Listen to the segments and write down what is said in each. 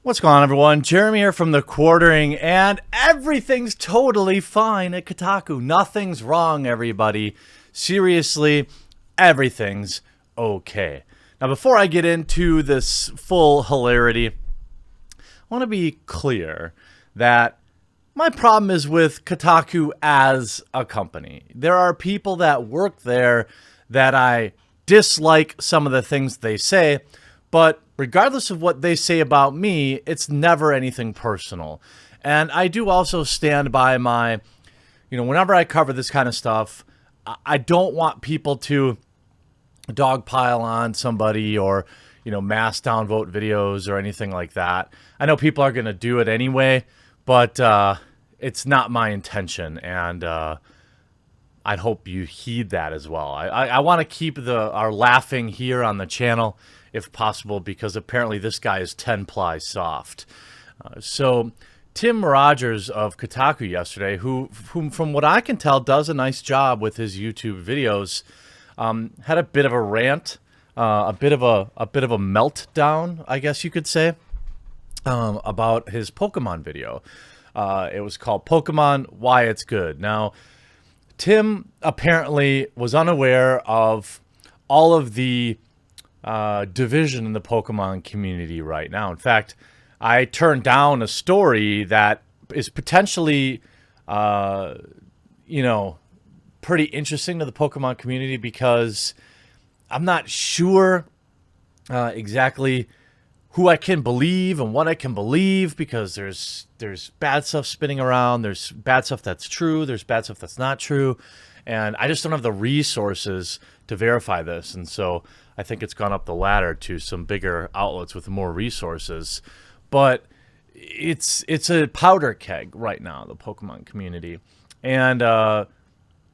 What's going on, everyone? Jeremy here from The Quartering, and everything's totally fine at Kotaku. Nothing's wrong, everybody. Seriously, everything's okay. Now, before I get into this full hilarity, I want to be clear that my problem is with Kotaku as a company. There are people that work there that I dislike some of the things they say, but regardless of what they say about me, it's never anything personal. And I do also stand by my, whenever I cover this kind of stuff, I don't want people to dogpile on somebody or, mass downvote videos or anything like that. I know people are going to do it anyway, but it's not my intention. And I hope you heed that as well. I want to keep our laughing here on the channel if possible, because apparently this guy is 10-ply soft. So Tim Rogers of Kotaku yesterday, whom from what I can tell does a nice job with his YouTube videos, had a bit of a rant, a bit of a meltdown, I guess you could say, about his Pokemon video. It was called Pokemon Why It's Good. Now, Tim apparently was unaware of all of the division in the Pokemon community right now. In fact, I turned down a story that is potentially, pretty interesting to the Pokemon community because I'm not sure exactly who I can believe and what I can believe, because there's bad stuff spinning around. There's bad stuff that's true. There's bad stuff that's not true. And I just don't have the resources to verify this. And so I think it's gone up the ladder to some bigger outlets with more resources. But it's a powder keg right now, the Pokemon community. And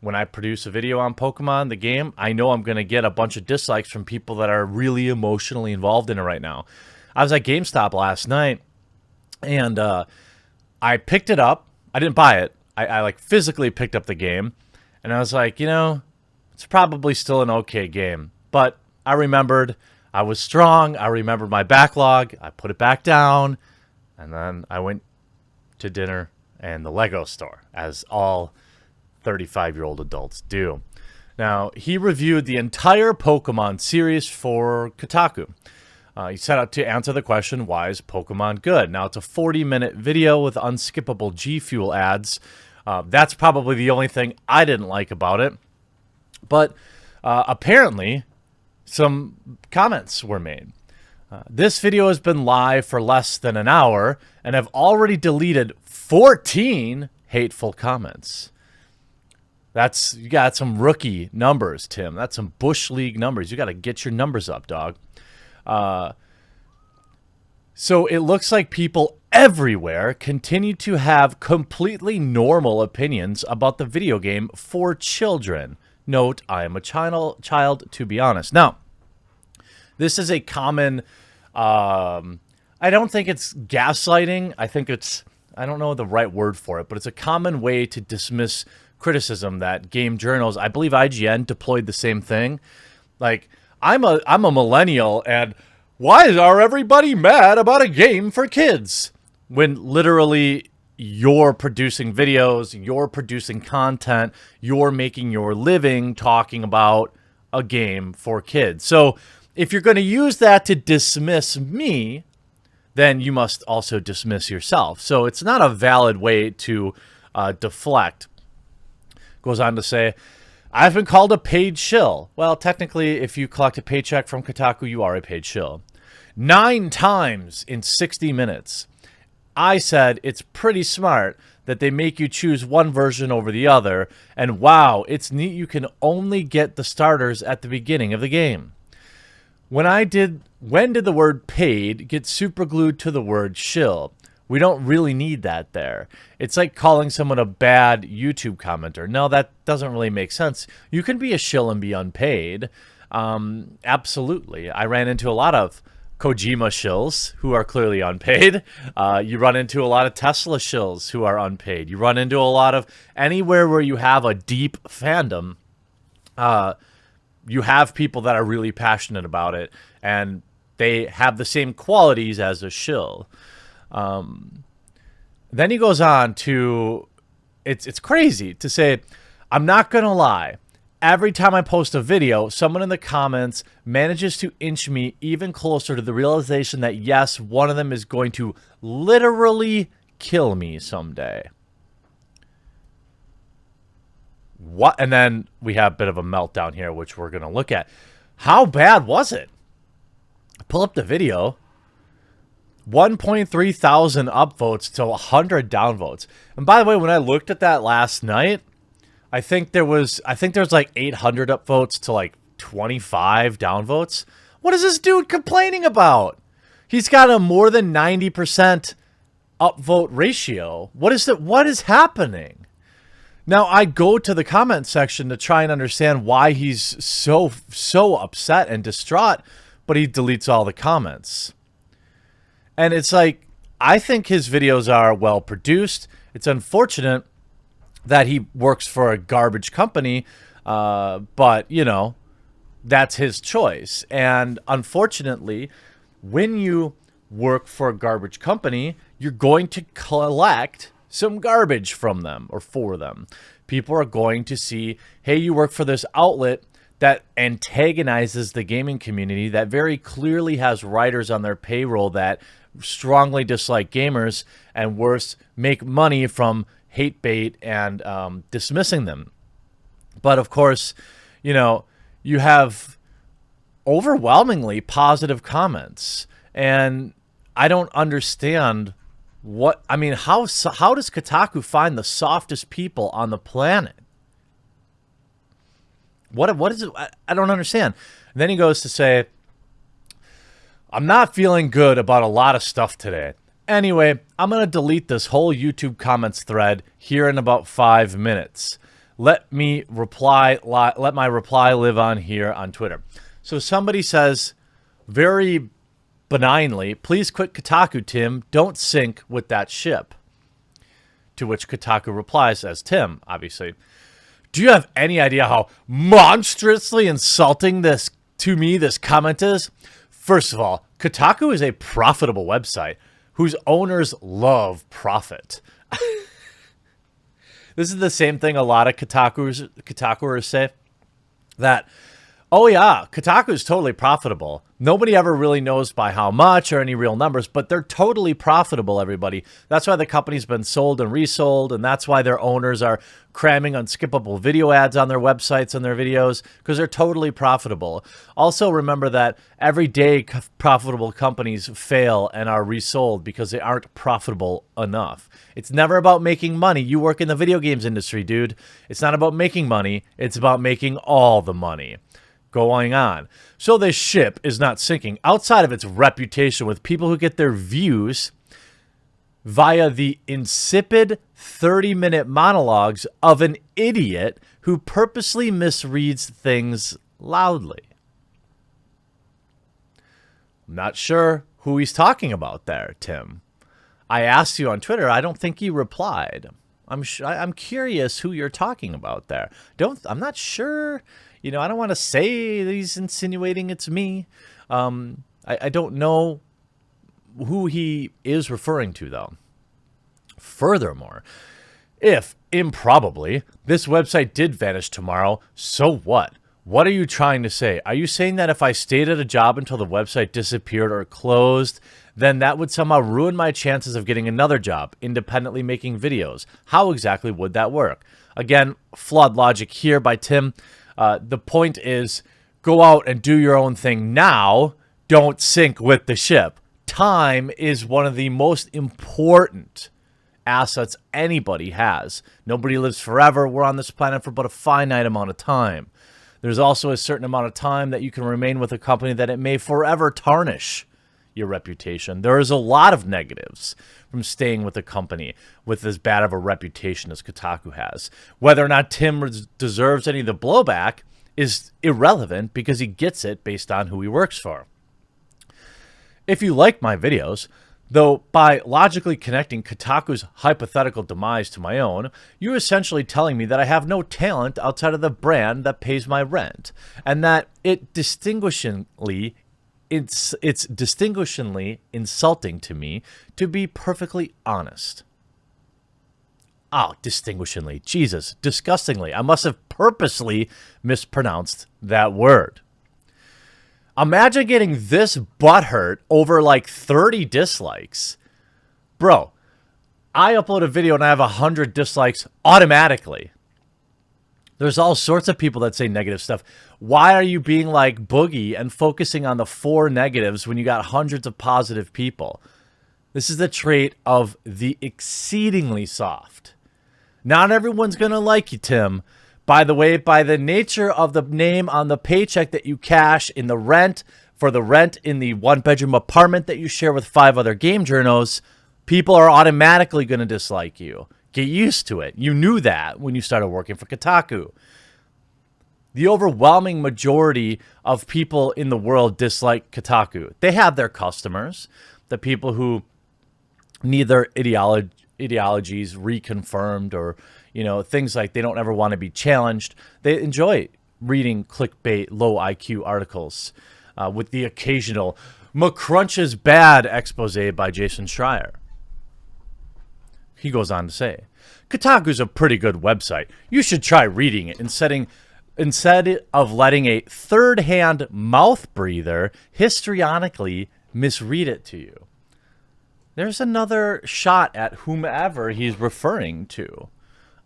when I produce a video on Pokemon, the game, I know I'm going to get a bunch of dislikes from people that are really emotionally involved in it right now. I was at GameStop last night, and I picked it up. I didn't buy it. I like physically picked up the game. And I was like, it's probably still an okay game. But I remembered I was strong. I remembered my backlog. I put it back down. And then I went to dinner and the Lego store, as all 35-year-old adults do. Now, he reviewed the entire Pokemon series for Kotaku. He set out to answer the question, why is Pokemon good? Now, it's a 40-minute video with unskippable G Fuel ads. That's probably the only thing I didn't like about it. But apparently, some comments were made. This video has been live for less than an hour and have already deleted 14 hateful comments. You got some rookie numbers, Tim. That's some Bush League numbers. You got to get your numbers up, dog. So it looks like people everywhere continue to have completely normal opinions about the video game for children. Note, I am a child, to be honest. Now, this is a common, I don't think it's gaslighting. I think I don't know the right word for it, but it's a common way to dismiss criticism that game journals, I believe IGN deployed the same thing. Like, I'm a millennial, and why are everybody mad about a game for kids? When literally you're producing videos, you're producing content, you're making your living talking about a game for kids. So if you're going to use that to dismiss me, then you must also dismiss yourself. So it's not a valid way to deflect. Goes on to say, I've been called a paid shill. Well, technically, if you collect a paycheck from Kotaku, you are a paid shill. 9 times in 60 minutes. I said it's pretty smart that they make you choose one version over the other, and wow, it's neat you can only get the starters at the beginning of the game. When did the word paid get superglued to the word shill? We don't really need that there. It's like calling someone a bad YouTube commenter. No, that doesn't really make sense. You can be a shill and be unpaid. Absolutely. I ran into a lot of Kojima shills who are clearly unpaid. You run into a lot of Tesla shills who are unpaid. You run into a lot of anywhere where you have a deep fandom. You have people that are really passionate about it, and they have the same qualities as a shill. Then he goes on to, it's crazy to say, I'm not going to lie. Every time I post a video, someone in the comments manages to inch me even closer to the realization that, yes, one of them is going to literally kill me someday. What? And then we have a bit of a meltdown here, which we're going to look at. How bad was it? Pull up the video. 1.3 thousand upvotes to 100 downvotes. And by the way, when I looked at that last night, I think there's like 800 upvotes to like 25 downvotes. What is this dude complaining about? He's got a more than 90% upvote ratio. What is happening? Now, I go to the comment section to try and understand why he's so upset and distraught, but he deletes all the comments. And it's like, I think his videos are well produced. It's unfortunate that he works for a garbage company, but, you know, that's his choice. And unfortunately, when you work for a garbage company, you're going to collect some garbage from them or for them. People are going to see, hey, you work for this outlet that antagonizes the gaming community, that very clearly has writers on their payroll that strongly dislike gamers, and worse, make money from hate bait and dismissing them. But of course, you know, you have overwhelmingly positive comments, and I don't understand what, I mean, how does Kotaku find the softest people on the planet? What is it? I don't understand. And then he goes to say, I'm not feeling good about a lot of stuff today. Anyway, I'm going to delete this whole YouTube comments thread here in about 5 minutes. Let my reply live on here on Twitter. So somebody says very benignly, please quit Kotaku, Tim. Don't sink with that ship. To which Kotaku replies as Tim, obviously. Do you have any idea how monstrously insulting this comment is? First of all, Kotaku is a profitable website whose owners love profit. This is the same thing a lot of Kotakuers say, that, oh yeah, Kotaku is totally profitable. Nobody ever really knows by how much or any real numbers, but they're totally profitable, everybody. That's why the company's been sold and resold, and that's why their owners are cramming unskippable video ads on their websites and their videos, because they're totally profitable. Also, remember that every day profitable companies fail and are resold because they aren't profitable enough. It's never about making money. You work in the video games industry, dude. It's not about making money. It's about making all the money. Going on. So this ship is not sinking outside of its reputation with people who get their views via the insipid 30-minute monologues of an idiot who purposely misreads things loudly. I'm not sure who he's talking about there, Tim. I asked you on Twitter. I don't think you replied. I'm curious who you're talking about there. I'm not sure. You know, I don't want to say that he's insinuating it's me. I don't know who he is referring to, though. Furthermore, if, improbably, this website did vanish tomorrow, so what? What are you trying to say? Are you saying that if I stayed at a job until the website disappeared or closed, then that would somehow ruin my chances of getting another job, independently making videos? How exactly would that work? Again, flawed logic here by Tim. The point is, go out and do your own thing now. Don't sink with the ship. Time is one of the most important assets anybody has. Nobody lives forever. We're on this planet for but a finite amount of time. There's also a certain amount of time that you can remain with a company that it may forever tarnish your reputation. There is a lot of negatives from staying with a company with as bad of a reputation as Kotaku has. Whether or not Tim deserves any of the blowback is irrelevant because he gets it based on who he works for. If you like my videos, though by logically connecting Kotaku's hypothetical demise to my own, you're essentially telling me that I have no talent outside of the brand that pays my rent, and that it distinguishingly it's distinguishingly insulting to me, to be perfectly honest. Oh, distinguishingly. Jesus, disgustingly. I must have purposely mispronounced that word. Imagine getting this butthurt over like 30 dislikes. Bro, I upload a video and I have 100 dislikes automatically. There's all sorts of people that say negative stuff. Why are you being like Boogie and focusing on the 4 negatives when you got hundreds of positive people? This is the trait of the exceedingly soft. Not everyone's going to like you, Tim. By the way, by the nature of the name on the paycheck that you cash in the rent, for the rent in the 1-bedroom apartment that you share with 5 other game journos, people are automatically going to dislike you. Get used to it. You knew that when you started working for Kotaku. The overwhelming majority of people in the world dislike Kotaku. They have their customers, the people who need their ideologies reconfirmed, or things like they don't ever want to be challenged. They enjoy reading clickbait, low IQ articles with the occasional "McCrunch is bad" expose by Jason Schreier. He goes on to say, Kotaku's a pretty good website. You should try reading it instead of letting a third-hand mouth breather histrionically misread it to you. There's another shot at whomever he's referring to.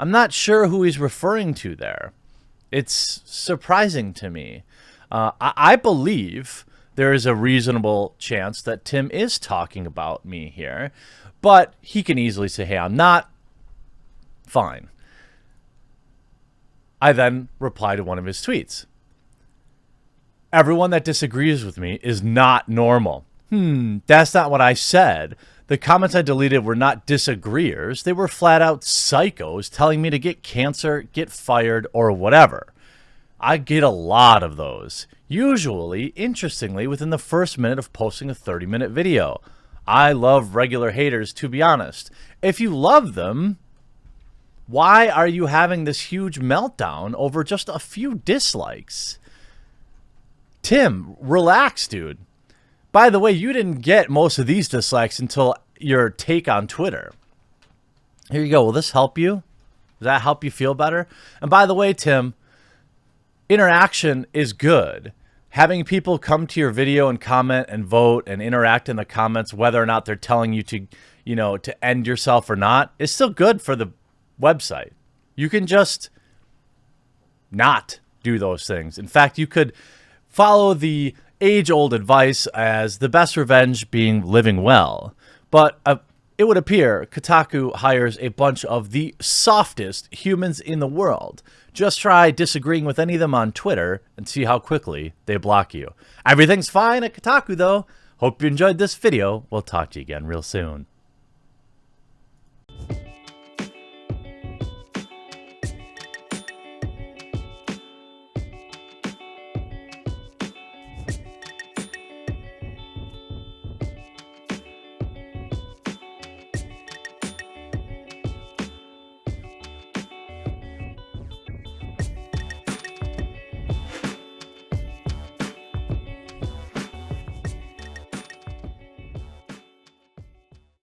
I'm not sure who he's referring to there. It's surprising to me. I believe there is a reasonable chance that Tim is talking about me here, but he can easily say, hey, I'm not. Fine. I then reply to one of his tweets. Everyone that disagrees with me is not normal. That's not what I said. The comments I deleted were not disagreeers. They were flat out psychos telling me to get cancer, get fired, or whatever. I get a lot of those. Usually, interestingly, within the first minute of posting a 30-minute video. I love regular haters, to be honest. If you love them, why are you having this huge meltdown over just a few dislikes? Tim, relax, dude. By the way, you didn't get most of these dislikes until your take on Twitter. Here you go. Will this help you? Does that help you feel better? And by the way, Tim, interaction is good. Having people come to your video and comment and vote and interact in the comments, whether or not they're telling you to, to end yourself or not, is still good for the website. You can just not do those things. In fact, you could follow the age-old advice as the best revenge being living well. But it would appear Kotaku hires a bunch of the softest humans in the world. Just try disagreeing with any of them on Twitter and see how quickly they block you. Everything's fine at Kotaku, though. Hope you enjoyed this video. We'll talk to you again real soon.